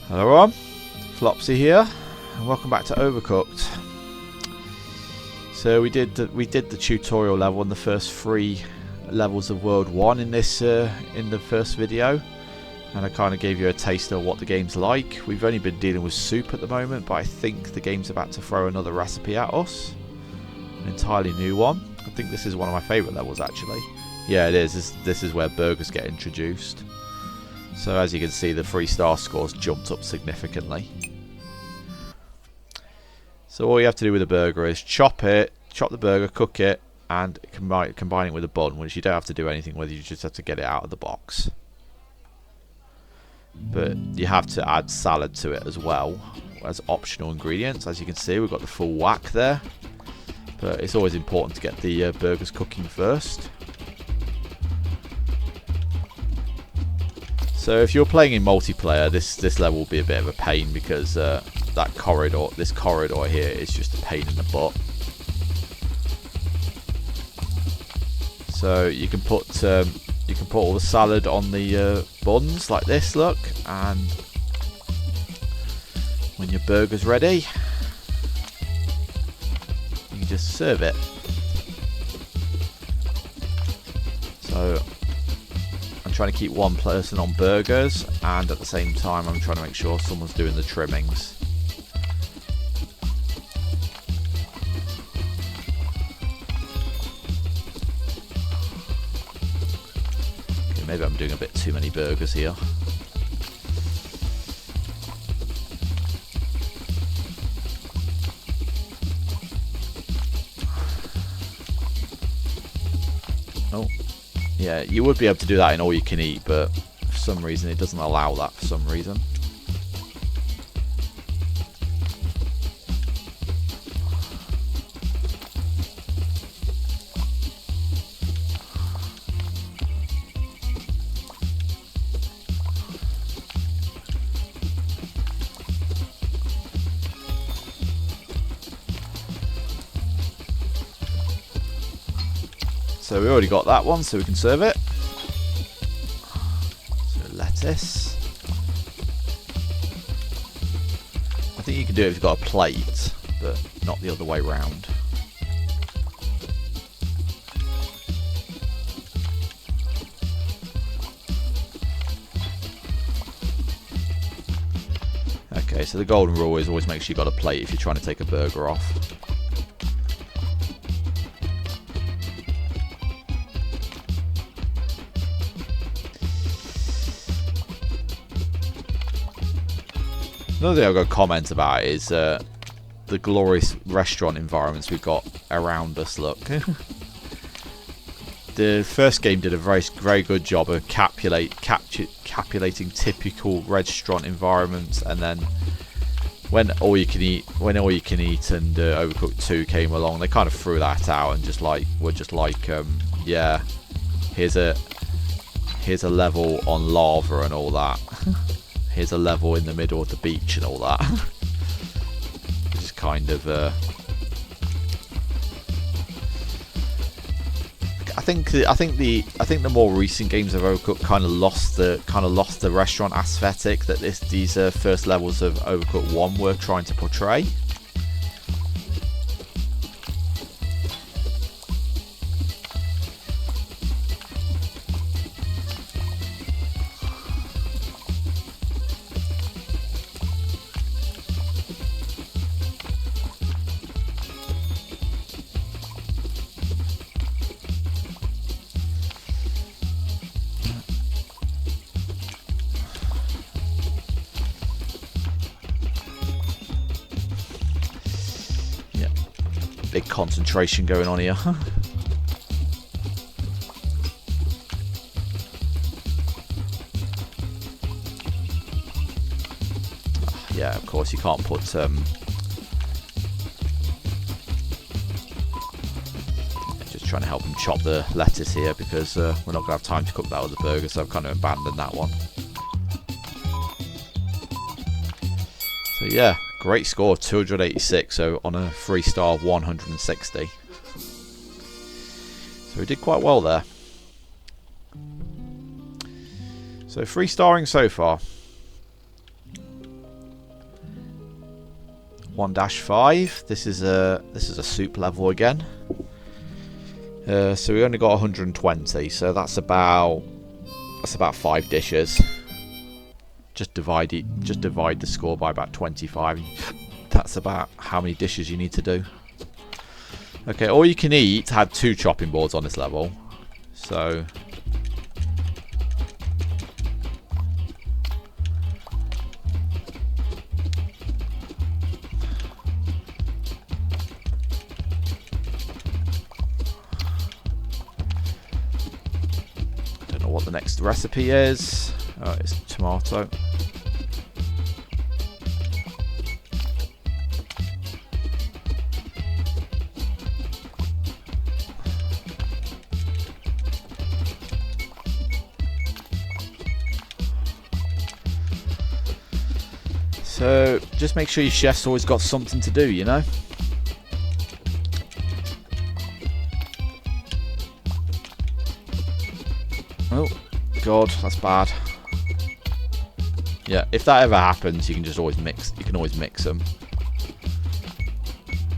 Hello everyone, Flopsy here, and welcome back to Overcooked. So we did the tutorial level on the first 3 levels of World 1 in this in the first video, and I kind of gave you a taste of what the game's like. We've only been dealing with soup at the moment, but I think the game's about to throw another recipe at us, an entirely new one. I think this is one of my favourite levels actually. Yeah, it is. This is where burgers get introduced. So as you can see, the 3-star scores jumped up significantly. So all you have to do with a burger is chop the burger, cook it, and combine it with a bun, which you don't have to do anything with, you just have to get it out of the box. But you have to add salad to it as well, as optional ingredients. As you can see, we've got the full whack there. But it's always important to get the burgers cooking first. So if you're playing in multiplayer, this level will be a bit of a pain because this corridor here is just a pain in the butt. So you can put all the salad on the buns like this, look, and when your burger's ready, you can just serve it. So I'm trying to keep one person on burgers, and at the same time I'm trying to make sure someone's doing the trimmings. Okay, maybe I'm doing a bit too many burgers here. Oh. Yeah, you would be able to do that in all you can eat, but for some reason it doesn't allow that for some reason. So we already got that one, so we can serve it. So lettuce. I think you can do it if you've got a plate, but not the other way round. Okay, so the golden rule is always make sure you've got a plate if you're trying to take a burger off. Another thing I've got to comment about is the glorious restaurant environments we've got around us, look. The first game did a very good job of capulating typical restaurant environments, and then when All You Can Eat and Overcooked 2 came along, they kind of threw that out and were just like, yeah, here's a level on lava and all that. Here's a level in the middle of the beach and all that. Which is kind of I think the more recent games of Overcooked kind of lost the restaurant aesthetic that these first levels of Overcooked 1 were trying to portray. Big concentration going on here. Yeah, of course you can't put just trying to help them chop the lettuce here because we're not going to have time to cook that with the burger, so I've kind of abandoned that one. So yeah, great score, 286, so on a 3-star of 160. So we did quite well there. So 3-starring so far. 1-5. This is a soup level again. So we only got 120, so that's about 5 dishes. Just divide the score by about 25. That's about how many dishes you need to do. Okay, all you can eat had 2 chopping boards on this level. So don't know what the next recipe is. Oh, it's tomato. So just make sure your chef's always got something to do, you know? Oh, God, that's bad. Yeah, if that ever happens, you can just always mix. You can always mix them.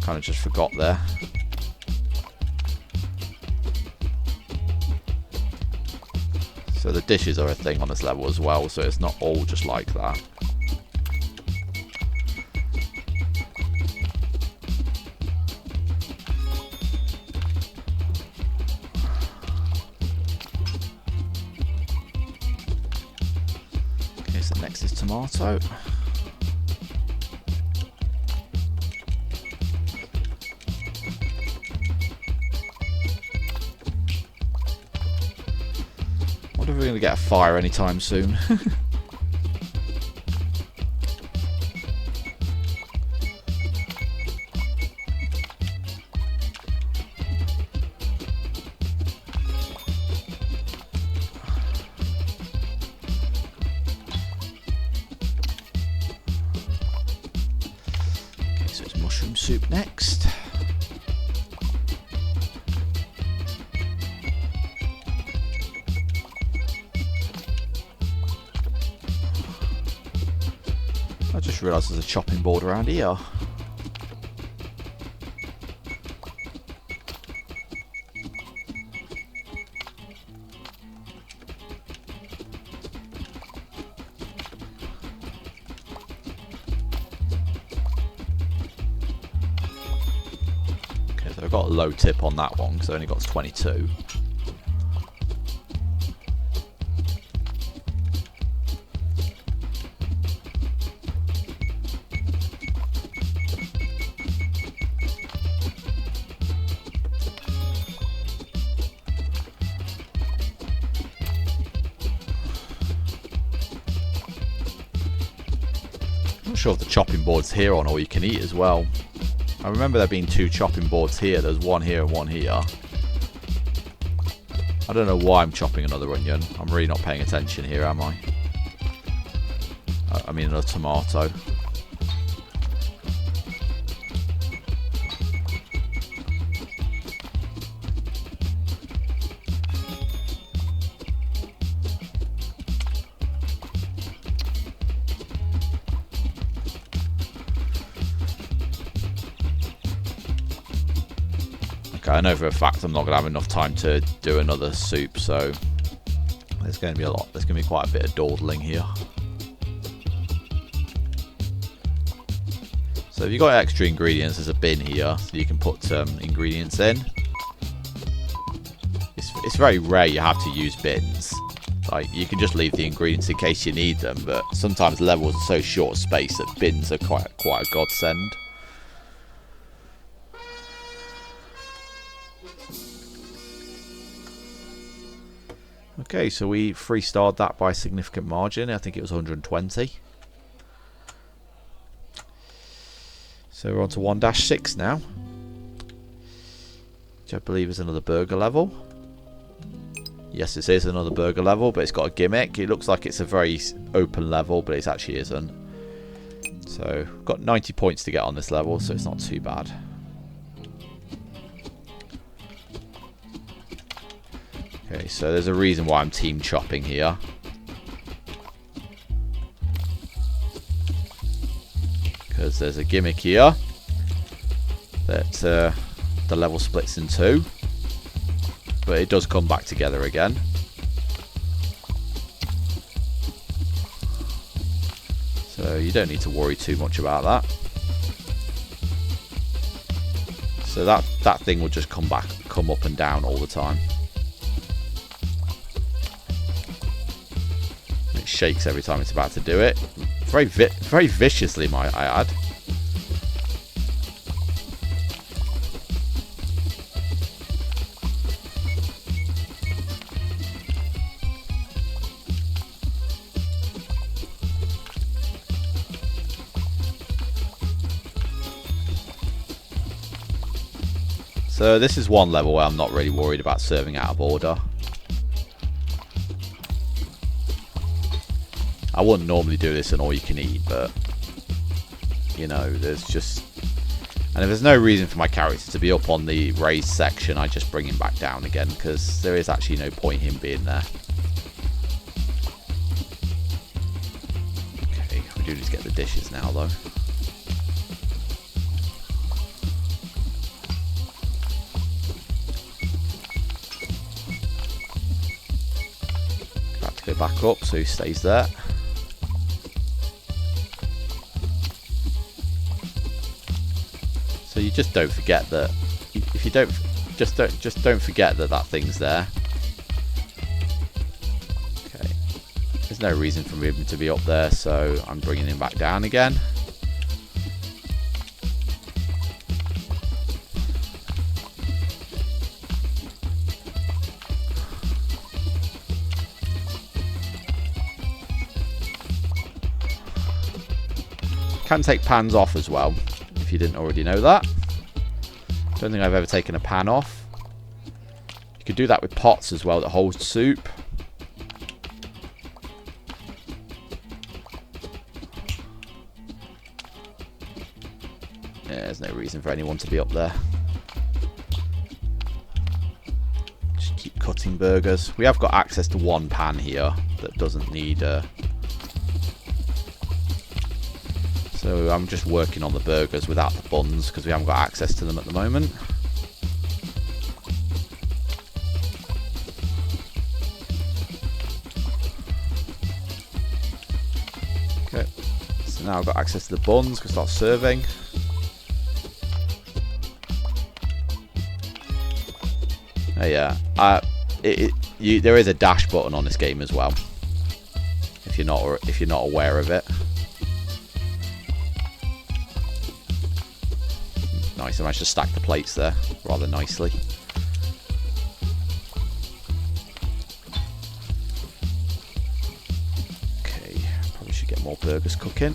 Kind of just forgot there. So the dishes are a thing on this level as well, so it's not all just like that. Okay, so next is tomato. I wonder if we're going to get a fire anytime soon. Okay, so it's mushroom soup next. I just realised there's a chopping board around here. Okay, so I've got a low tip on that one because I only got 22. I'm not sure if the chopping board's here on all you can eat as well. I remember there being 2 chopping boards here. There's one here and one here. I don't know why I'm chopping another onion. I'm really not paying attention here, am I? I mean another tomato. Okay, I know for a fact I'm not going to have enough time to do another soup, so there's going to be a lot. There's going to be quite a bit of dawdling here. So if you've got extra ingredients, there's a bin here, so you can put ingredients in. It's very rare you have to use bins. Like, you can just leave the ingredients in case you need them, but sometimes levels are so short space that bins are quite a godsend. Okay, so we 3-starred that by a significant margin. I think it was 120. So we're on to 1-6 now, which I believe is another burger level. Yes, this is another burger level, but it's got a gimmick. It looks like it's a very open level, but it actually isn't. So we've got 90 points to get on this level, so it's not too bad. Okay, so there's a reason why I'm team chopping here. because there's a gimmick here that the level splits in two, but it does come back together again. So you don't need to worry too much about that. So that thing will just come up and down all the time. It shakes every time it's about to do it. Very viciously, might I add. So this is one level where I'm not really worried about serving out of order. I wouldn't normally do this in all you can eat, but you know, there's just, and if there's no reason for my character to be up on the raised section, I just bring him back down again, because there is actually no point him being there. Okay, we do need to get the dishes now though. About to go back up, so he stays there. So you just don't forget that. If you don't, just don't forget that that thing's there. Okay. There's no reason for him to be up there, so I'm bringing him back down again. Can take pans off as well, if you didn't already know that. Don't think I've ever taken a pan off. You could do that with pots as well that hold soup. Yeah, there's no reason for anyone to be up there. Just keep cutting burgers. We have got access to one pan here that doesn't need so I'm just working on the burgers without the buns because we haven't got access to them at the moment. Okay, so now I've got access to the buns, can start serving. Oh yeah, there is a dash button on this game as well. If you're not aware of it. Nice, I managed to stack the plates there rather nicely. Okay, probably should get more burgers cooking.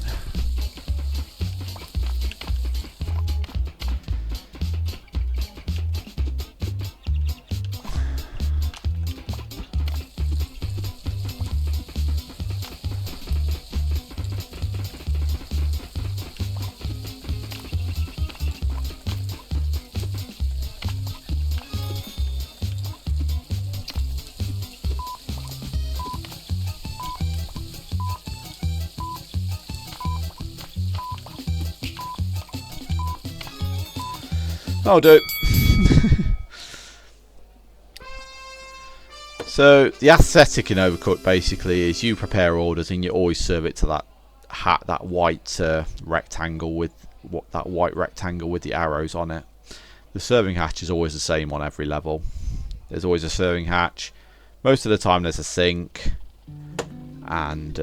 I'll do. So the aesthetic in Overcooked basically is you prepare orders and you always serve it to that white rectangle with the arrows on it. The serving hatch is always the same on every level. There's always a serving hatch. Most of the time there's a sink, and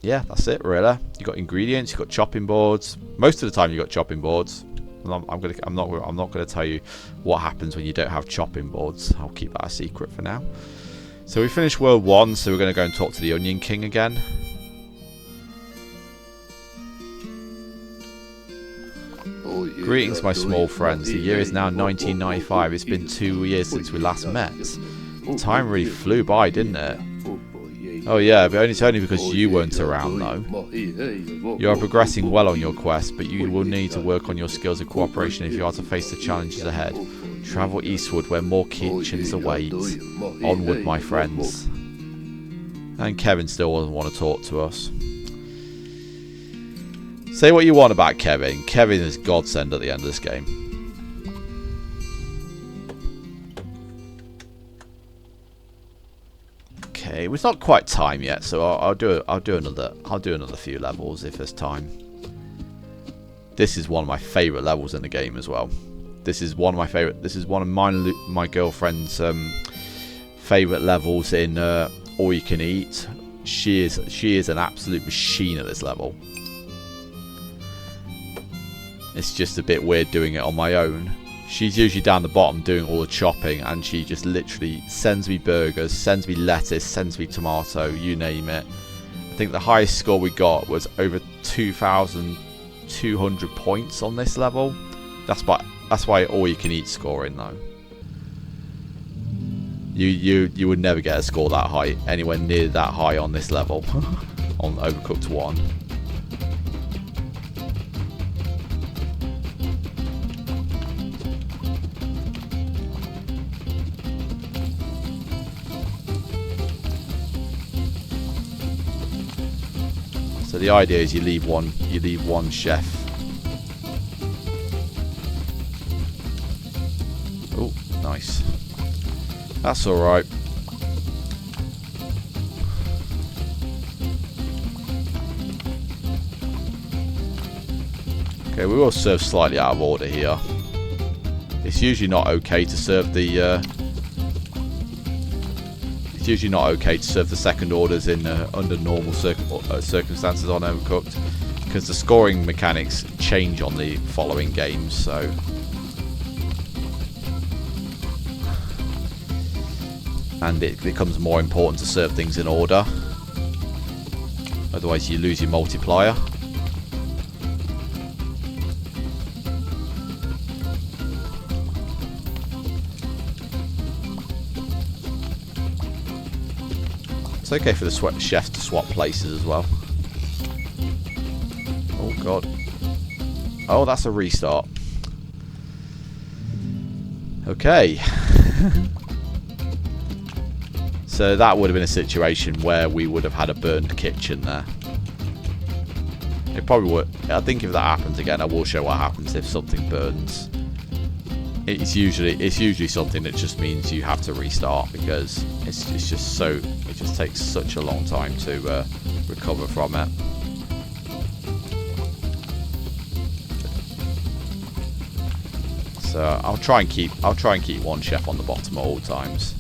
yeah, that's it really. You got ingredients, you got chopping boards. Most of the time you got chopping boards. I'm not gonna tell you what happens when you don't have chopping boards. I'll keep that a secret for now. So we finished World 1, so we're gonna go and talk to the Onion King again. Greetings, my small friends. The year is now 1995. It's been 2 years since we last met. Time really flew by, didn't it? Oh yeah, but it's only because you weren't around though. You are progressing well on your quest, but you will need to work on your skills of cooperation if you are to face the challenges ahead. Travel eastward where more kitchens await. Onward, my friends. And Kevin still doesn't want to talk to us. Say what you want about Kevin. Kevin is godsend at the end of this game. Okay, it's not quite time yet, so I'll do another few levels if there's time. This is one of my favourite levels in the game as well. This is one of my favourite. This is one of my girlfriend's favourite levels in All You Can Eat. She is an absolute machine at this level. It's just a bit weird doing it on my own. She's usually down the bottom doing all the chopping, and she just literally sends me burgers, sends me lettuce, sends me tomato, you name it. I think the highest score we got was over 2,200 points on this level. That's why All You Can Eat scoring though. You would never get a score that high, anywhere near that high on this level, on Overcooked 1. So the idea is you leave one chef. Oh, nice. That's all right. Okay, we will serve slightly out of order here. It's usually not okay to serve the. It's usually not okay to serve the second orders in under normal circumstances on Overcooked, because the scoring mechanics change on the following games. So. And it becomes more important to serve things in order. Otherwise you lose your multiplier. It's okay for the chefs to swap places as well. Oh god. Oh, that's a restart. Okay. So that would have been a situation where we would have had a burned kitchen there. It probably would. I think if that happens again, I will show what happens if something burns. It's usually something that just means you have to restart, because it just takes such a long time to recover from it. So I'll try and keep one chef on the bottom at all times.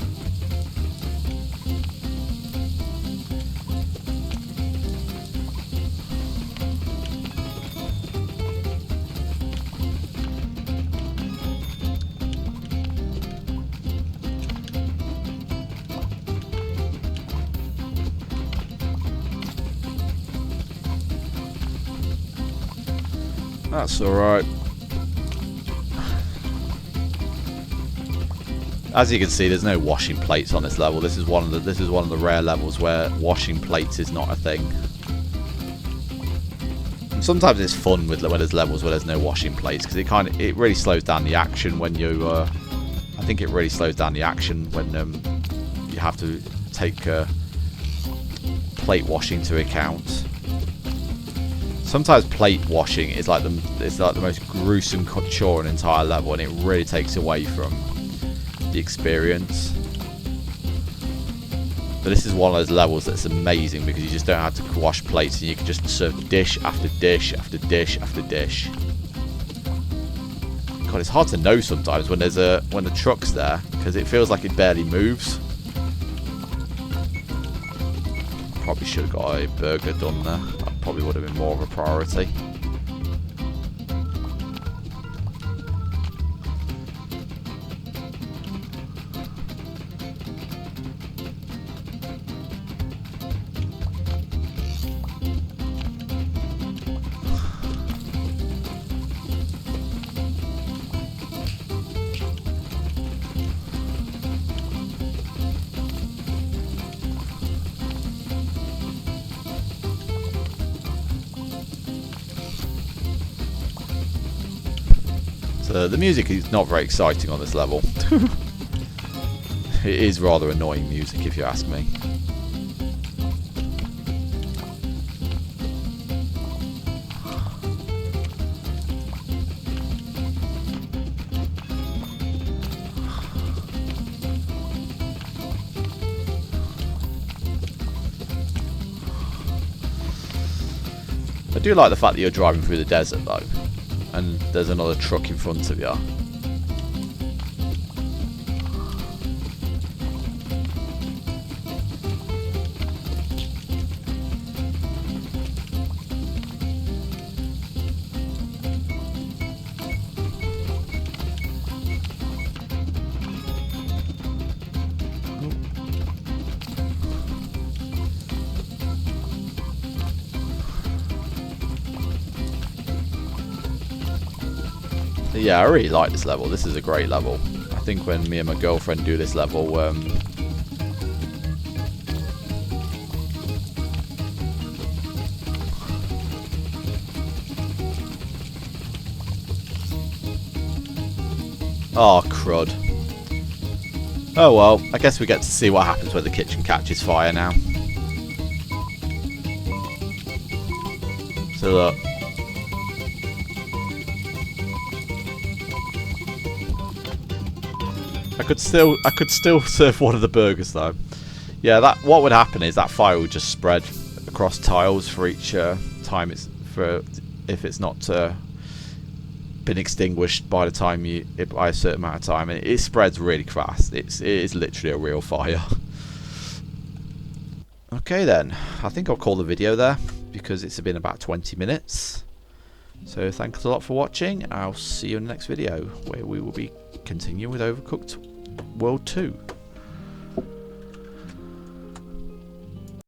That's alright. As you can see, there's no washing plates on this level. This is one of the rare levels where washing plates is not a thing. And sometimes it's fun when there's levels where there's no washing plates, because it really slows down the action when you. I think it really slows down the action when you have to take plate washing to account. Sometimes plate washing is like the most gruesome chore in an entire level, and it really takes away from the experience. But this is one of those levels that's amazing, because you just don't have to wash plates, and you can just serve dish after dish after dish after dish. God, it's hard to know sometimes when the truck's there, because it feels like it barely moves. Probably should have got a burger done there. That probably would have been more of a priority. The music is not very exciting on this level. It is rather annoying music, if you ask me. I do like the fact that you're driving through the desert though, and there's another truck in front of you. Yeah, I really like this level. This is a great level. I think when me and my girlfriend do this level, oh, crud. Oh well, I guess we get to see what happens when the kitchen catches fire now. So look. I could still serve one of the burgers though. Yeah, that what would happen is that fire would just spread across tiles for each time if it's not been extinguished by the time by a certain amount of time, and it spreads really fast. It is literally a real fire. Okay then, I think I'll call the video there because it's been about 20 minutes. So thanks a lot for watching. I'll see you in the next video where we will be continuing with Overcooked World 2.